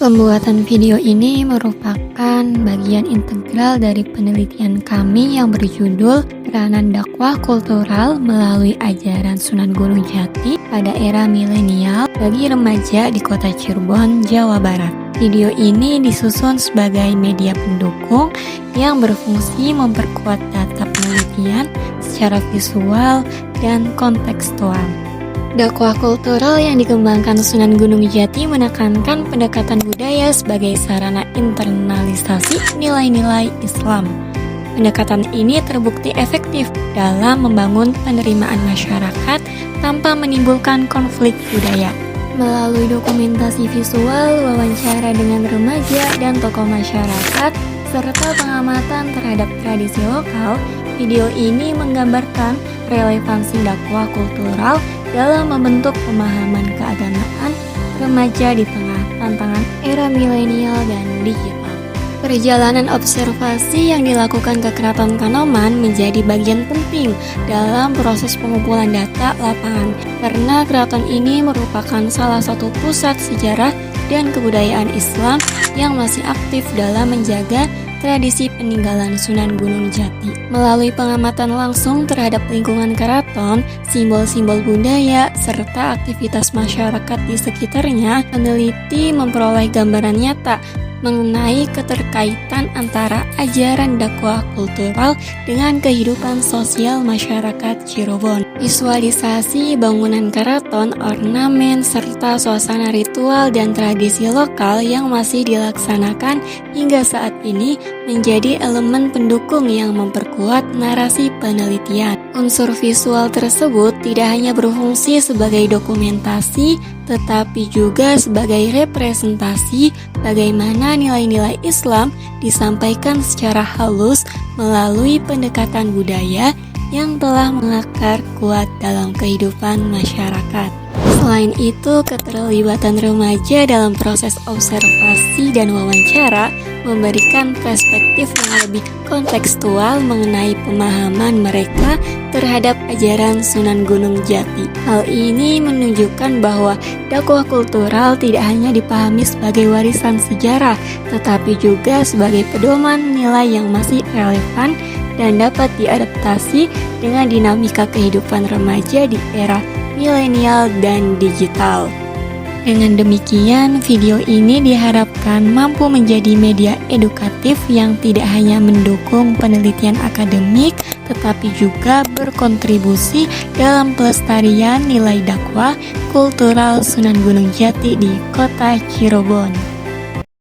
Pembuatan video ini merupakan bagian integral dari penelitian kami yang berjudul Peranan Dakwah Kultural melalui Ajaran Sunan Gunung Jati pada Era Milenial bagi Remaja di Kota Cirebon, Jawa Barat. Video ini disusun sebagai media pendukung yang berfungsi memperkuat data penelitian secara visual dan kontekstual. Dakwah kultural yang dikembangkan Sunan Gunung Jati menekankan pendekatan budaya sebagai sarana internalisasi nilai-nilai Islam. Pendekatan ini terbukti efektif dalam membangun penerimaan masyarakat tanpa menimbulkan konflik budaya. Melalui dokumentasi visual, wawancara dengan remaja dan tokoh masyarakat, serta pengamatan terhadap tradisi lokal, video ini menggambarkan relevansi dakwah kultural dalam membentuk pemahaman keagamaan remaja di tengah tantangan era milenial dan digital. Perjalanan observasi yang dilakukan ke Keraton Kanoman menjadi bagian penting dalam proses pengumpulan data lapangan, karena keraton ini merupakan salah satu pusat sejarah dan kebudayaan Islam yang masih aktif dalam menjaga tradisi peninggalan Sunan Gunung Jati. Melalui pengamatan langsung terhadap lingkungan keraton, simbol-simbol budaya, serta aktivitas masyarakat di sekitarnya, peneliti memperoleh gambaran nyata mengenai keterkaitan antara ajaran dakwah kultural dengan kehidupan sosial masyarakat Cirebon. Visualisasi bangunan keraton, ornamen, serta suasana ritual dan tradisi lokal yang masih dilaksanakan hingga saat ini menjadi elemen pendukung yang memperkuat narasi penelitian. Unsur visual tersebut tidak hanya berfungsi sebagai dokumentasi, tetapi juga sebagai representasi bagaimana nilai-nilai Islam disampaikan secara halus melalui pendekatan budaya yang telah mengakar kuat dalam kehidupan masyarakat. Selain itu, keterlibatan remaja dalam proses observasi dan wawancara memberikan perspektif yang lebih kontekstual mengenai pemahaman mereka terhadap ajaran Sunan Gunung Jati. Hal ini menunjukkan bahwa dakwah kultural tidak hanya dipahami sebagai warisan sejarah, tetapi juga sebagai pedoman nilai yang masih relevan dan dapat diadaptasi dengan dinamika kehidupan remaja di era milenial dan digital. Dengan demikian, video ini diharapkan mampu menjadi media edukatif yang tidak hanya mendukung penelitian akademik, tetapi juga berkontribusi dalam pelestarian nilai dakwah kultural Sunan Gunung Jati di Kota Cirebon.